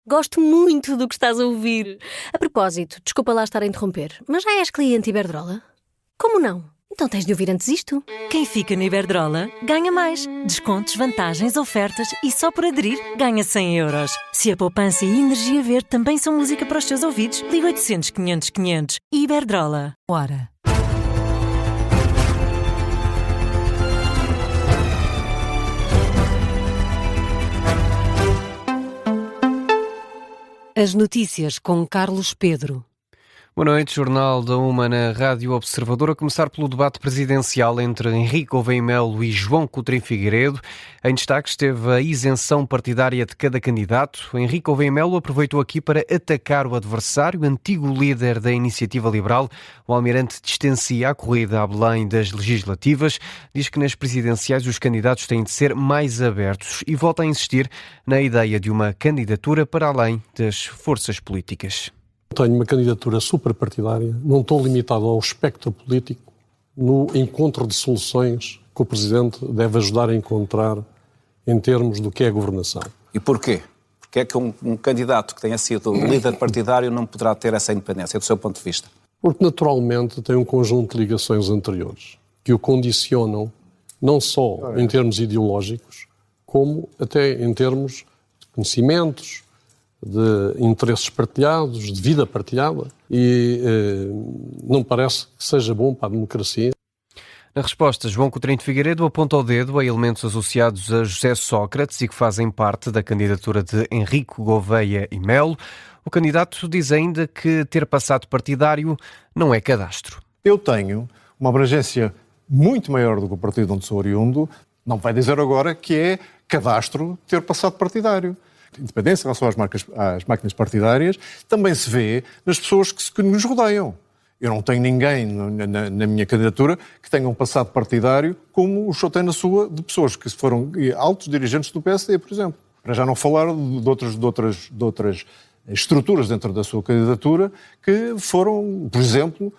Gosto muito do que estás a ouvir. A propósito, desculpa lá estar a interromper, mas já és cliente Iberdrola? Como não? Então tens de ouvir antes isto. Quem fica na Iberdrola ganha mais. Descontos, vantagens, ofertas e só por aderir ganha 100 euros. Se a poupança e a energia verde também são música para os teus ouvidos, liga 800 500 500. Iberdrola. Ora. As notícias com Carlos Pedro. Boa noite, Jornal da Uma na Rádio Observador. A começar pelo debate presidencial entre Henrique Gouveia Melo e João Coutinho Figueiredo. Em destaque esteve a isenção partidária de cada candidato. Henrique Gouveia Melo aproveitou aqui para atacar o adversário, o antigo líder da Iniciativa Liberal. O almirante distancia a corrida a Belém das legislativas. Diz que nas presidenciais os candidatos têm de ser mais abertos e volta a insistir na ideia de uma candidatura para além das forças políticas. Tenho uma candidatura superpartidária, não estou limitado ao espectro político, no encontro de soluções que o Presidente deve ajudar a encontrar em termos do que é a governação. E porquê? Porque é que um candidato que tenha sido líder partidário não poderá ter essa independência, do seu ponto de vista? Porque naturalmente tem um conjunto de ligações anteriores que o condicionam não só em termos ideológicos, como até em termos de conhecimentos, de interesses partilhados, de vida partilhada, e não parece que seja bom para a democracia. Na resposta, João Coutinho Figueiredo aponta o dedo a elementos associados a José Sócrates e que fazem parte da candidatura de Henrique Gouveia e Melo. O candidato diz ainda que ter passado partidário não é cadastro. Eu tenho uma abrangência muito maior do que o partido onde sou oriundo. Não vai dizer agora que é cadastro ter passado partidário. Independência em relação às máquinas partidárias também se vê nas pessoas que nos rodeiam. Eu não tenho ninguém na minha candidatura que tenha um passado partidário como o senhor tem na sua, de pessoas que foram altos dirigentes do PSD, por exemplo. Para já não falar de outras estruturas dentro da sua candidatura que foram, por exemplo,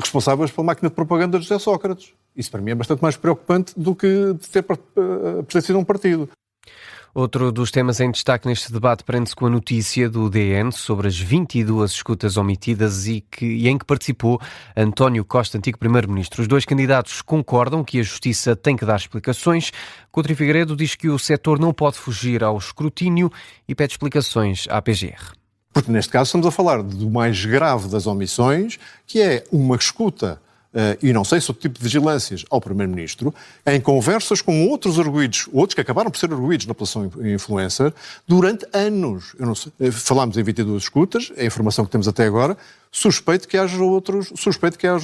responsáveis pela máquina de propaganda de José Sócrates. Isso para mim é bastante mais preocupante do que de ter pertencido a um partido. Outro dos temas em destaque neste debate prende-se com a notícia do DN sobre as 22 escutas omitidas e em que participou António Costa, antigo Primeiro-Ministro. Os dois candidatos concordam que a Justiça tem que dar explicações. Coutinho Figueiredo diz que o setor não pode fugir ao escrutínio e pede explicações à PGR. Porque neste caso estamos a falar do mais grave das omissões, que é uma escuta, e não sei se o tipo de vigilâncias ao Primeiro-Ministro, em conversas com outros arguidos, outros que acabaram por ser arguidos na população influencer, durante anos. Falámos em 22 escutas, a informação que temos até agora, suspeito que haja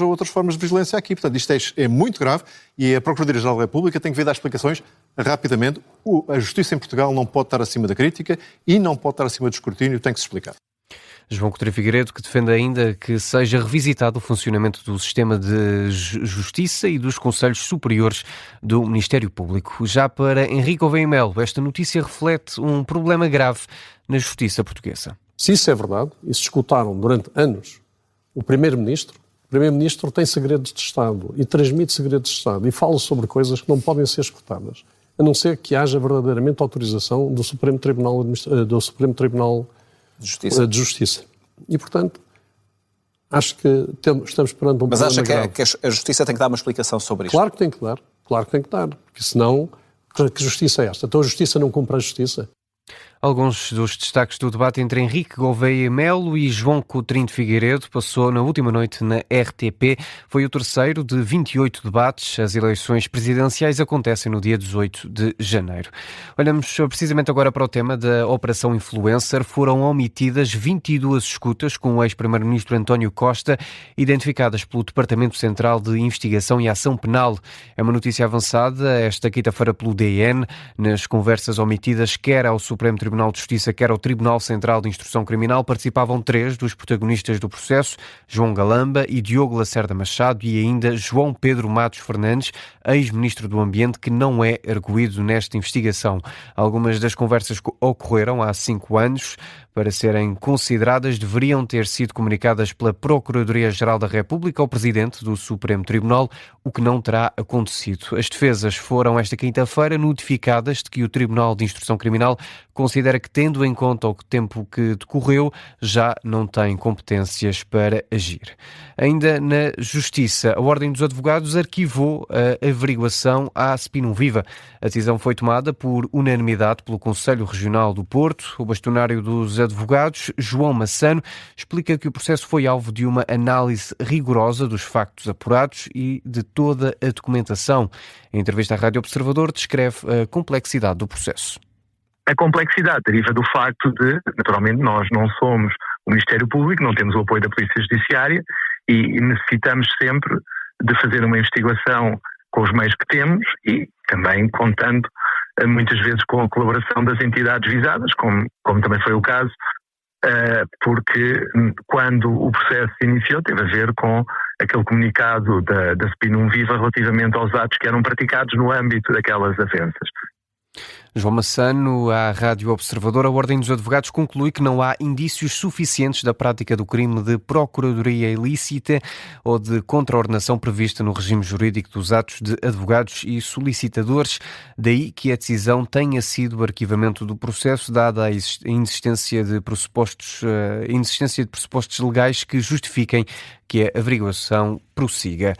outras formas de vigilância aqui. Portanto, isto é muito grave e a Procuradoria-Geral da República tem que vir dar explicações rapidamente. A Justiça em Portugal não pode estar acima da crítica e não pode estar acima do escrutínio, tem que se explicar. João Coutinho Figueiredo, que defende ainda que seja revisitado o funcionamento do sistema de justiça e dos conselhos superiores do Ministério Público. Já para Henrique Gouveia Melo, esta notícia reflete um problema grave na justiça portuguesa. Se isso é verdade, e se escutaram durante anos o Primeiro-Ministro tem segredos de Estado e transmite segredos de Estado e fala sobre coisas que não podem ser escutadas, a não ser que haja verdadeiramente autorização do Supremo Tribunal de Justiça. E, portanto, acho que estamos perante um problema grave. Mas acha que a Justiça tem que dar uma explicação sobre isto? Claro que tem que dar, porque senão, que justiça é esta? Então a Justiça não cumpre a Justiça? Alguns dos destaques do debate entre Henrique Gouveia Melo e João Coutinho Figueiredo passou na última noite na RTP. Foi o terceiro de 28 debates. As eleições presidenciais acontecem no dia 18 de janeiro. Olhamos precisamente agora para o tema da Operação Influencer. Foram omitidas 22 escutas com o ex-primeiro-ministro António Costa, identificadas pelo Departamento Central de Investigação e Ação Penal. É uma notícia avançada esta quinta-feira pelo DN. Nas conversas omitidas, quer ao Supremo Tribunal de Justiça, quer ao Tribunal Central de Instrução Criminal, participavam 3 dos protagonistas do processo, João Galamba e Diogo Lacerda Machado, e ainda João Pedro Matos Fernandes, ex-ministro do Ambiente, que não é arguido nesta investigação. Algumas das conversas ocorreram há 5 anos. Para serem consideradas, deveriam ter sido comunicadas pela Procuradoria-Geral da República ao Presidente do Supremo Tribunal, o que não terá acontecido. As defesas foram esta quinta-feira notificadas de que o Tribunal de Instrução Criminal considera que, tendo em conta o tempo que decorreu, já não tem competências para agir. Ainda na Justiça, a Ordem dos Advogados arquivou a averiguação à Spinum Viva. A decisão foi tomada por unanimidade pelo Conselho Regional do Porto. O bastonário dos advogados, João Massano, explica que o processo foi alvo de uma análise rigorosa dos factos apurados e de toda a documentação. Em entrevista à Rádio Observador, descreve a complexidade do processo. A complexidade deriva do facto de, naturalmente, nós não somos o Ministério Público, não temos o apoio da Polícia Judiciária e necessitamos sempre de fazer uma investigação com os meios que temos e também contando muitas vezes com a colaboração das entidades visadas, como também foi o caso, porque quando o processo se iniciou teve a ver com aquele comunicado da Spinum Viva relativamente aos atos que eram praticados no âmbito daquelas ofensas. João Massano, à Rádio Observador, a Ordem dos Advogados conclui que não há indícios suficientes da prática do crime de procuradoria ilícita ou de contraordenação prevista no regime jurídico dos atos de advogados e solicitadores, daí que a decisão tenha sido o arquivamento do processo, dada a inexistência de pressupostos legais que justifiquem que a averiguação prossiga.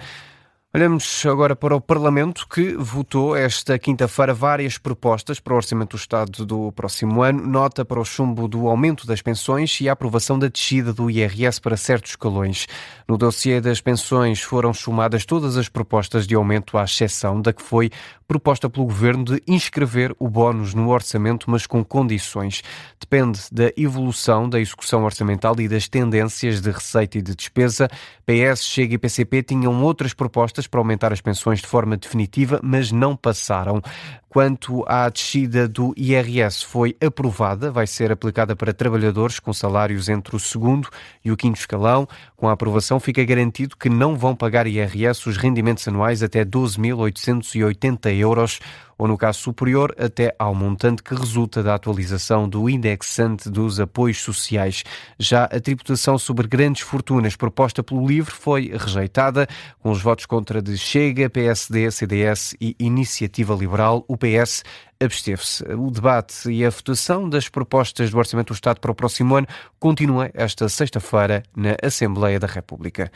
Olhamos agora para o Parlamento, que votou esta quinta-feira várias propostas para o Orçamento do Estado do próximo ano, nota para o chumbo do aumento das pensões e a aprovação da descida do IRS para certos escalões. No dossiê das pensões foram chumadas todas as propostas de aumento, à exceção da que foi proposta pelo Governo de inscrever o bónus no orçamento, mas com condições. Depende da evolução da execução orçamental e das tendências de receita e de despesa. PS, Chega e PCP tinham outras propostas para aumentar as pensões de forma definitiva, mas não passaram. Quanto à descida do IRS, foi aprovada, vai ser aplicada para trabalhadores com salários entre o segundo e o quinto escalão. Com a aprovação fica garantido que não vão pagar IRS os rendimentos anuais até 12.880 euros, ou no caso superior, até ao montante que resulta da atualização do indexante dos apoios sociais. Já a tributação sobre grandes fortunas proposta pelo LIVRE foi rejeitada, com os votos contra de Chega, PSD, CDS e Iniciativa Liberal. O PS absteve-se. O debate e a votação das propostas do Orçamento do Estado para o próximo ano continua esta sexta-feira na Assembleia da República.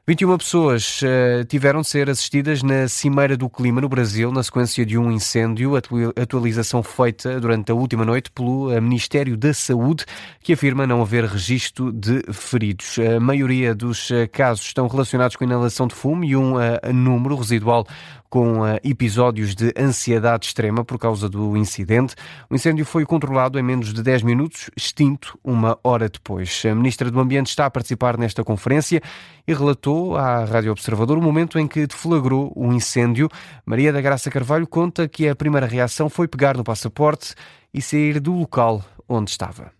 21 pessoas tiveram de ser assistidas na Cimeira do Clima no Brasil, na sequência de um incêndio, atualização feita durante a última noite pelo Ministério da Saúde, que afirma não haver registro de feridos. A maioria dos casos estão relacionados com a inalação de fumo e um número residual com episódios de ansiedade extrema por causa do incidente. O incêndio foi controlado em menos de 10 minutos, extinto uma hora depois. A Ministra do Ambiente está a participar nesta conferência e relatou à Rádio Observador o momento em que deflagrou o incêndio. Maria da Graça Carvalho conta que a primeira reação foi pegar no passaporte e sair do local onde estava.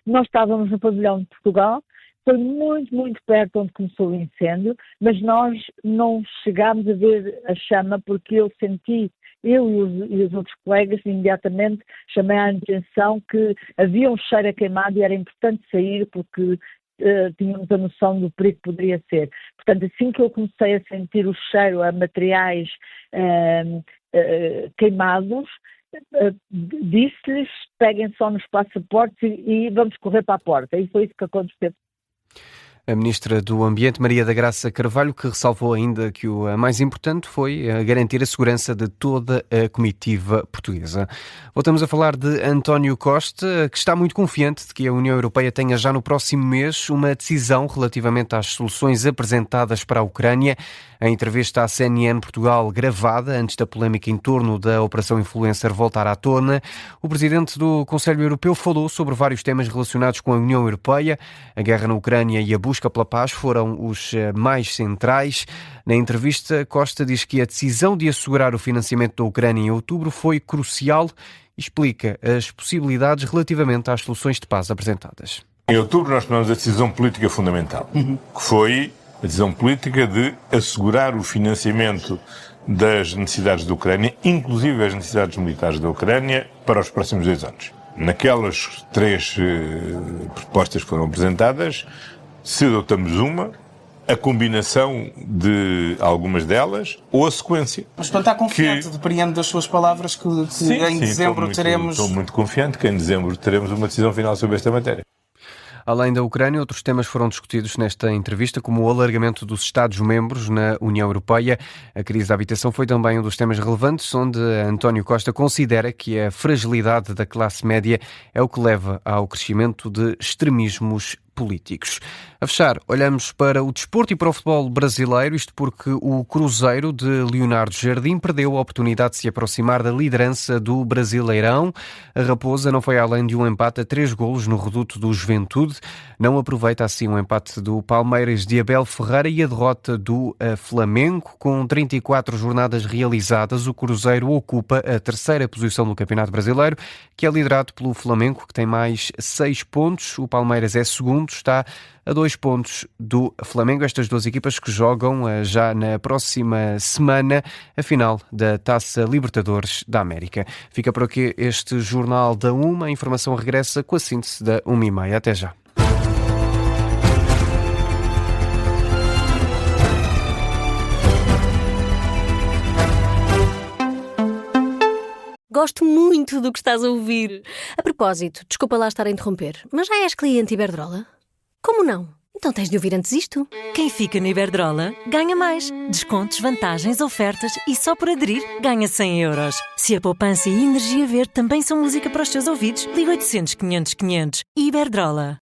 Nós estávamos no pavilhão de Portugal. Foi muito, muito perto onde começou o incêndio, mas nós não chegámos a ver a chama porque eu e os outros colegas, imediatamente chamei a atenção que havia um cheiro a queimado e era importante sair porque tínhamos a noção do perigo que poderia ser. Portanto, assim que eu comecei a sentir o cheiro a materiais queimados, disse-lhes, peguem só nos passaportes e vamos correr para a porta. E foi isso que aconteceu. A Ministra do Ambiente, Maria da Graça Carvalho, que ressalvou ainda que o mais importante foi garantir a segurança de toda a comitiva portuguesa. Voltamos a falar de António Costa, que está muito confiante de que a União Europeia tenha já no próximo mês uma decisão relativamente às soluções apresentadas para a Ucrânia. A entrevista à CNN Portugal, gravada antes da polémica em torno da Operação Influencer voltar à tona, o presidente do Conselho Europeu falou sobre vários temas relacionados com a União Europeia. A guerra na Ucrânia e a busca pela paz foram os mais centrais. Na entrevista, Costa diz que a decisão de assegurar o financiamento da Ucrânia em outubro foi crucial e explica as possibilidades relativamente às soluções de paz apresentadas. Em outubro nós tomamos a decisão política fundamental, que foi a decisão política de assegurar o financiamento das necessidades da Ucrânia, inclusive as necessidades militares da Ucrânia, para os próximos 2 anos. Naquelas 3 propostas que foram apresentadas, se adotamos uma, a combinação de algumas delas ou a sequência. Mas portanto está confiante, depreendo das suas palavras que em dezembro teremos... Estou muito confiante que em dezembro teremos uma decisão final sobre esta matéria. Além da Ucrânia, outros temas foram discutidos nesta entrevista, como o alargamento dos Estados-membros na União Europeia. A crise da habitação foi também um dos temas relevantes, onde António Costa considera que a fragilidade da classe média é o que leva ao crescimento de extremismos políticos. A fechar, olhamos para o desporto e para o futebol brasileiro, isto porque o Cruzeiro de Leonardo Jardim perdeu a oportunidade de se aproximar da liderança do Brasileirão. A Raposa não foi além de um empate a 3 golos no reduto do Juventude. Não aproveita assim o empate do Palmeiras de Abel Ferreira e a derrota do Flamengo. Com 34 jornadas realizadas, o Cruzeiro ocupa a 3ª posição do Campeonato Brasileiro, que é liderado pelo Flamengo, que tem mais 6 pontos. O Palmeiras é segundo, está a 2 pontos do Flamengo. Estas duas equipas que jogam já na próxima semana a final da Taça Libertadores da América. Fica por aqui este Jornal da 1. A informação regressa com a síntese da 1h30. Até já. Gosto muito do que estás a ouvir. A propósito, desculpa lá estar a interromper, mas já és cliente Iberdrola? Como não? Então tens de ouvir antes isto. Quem fica na Iberdrola ganha mais. Descontos, vantagens, ofertas e só por aderir ganha 100 euros. Se a poupança e a energia verde também são música para os teus ouvidos, liga 800 500 500. Iberdrola.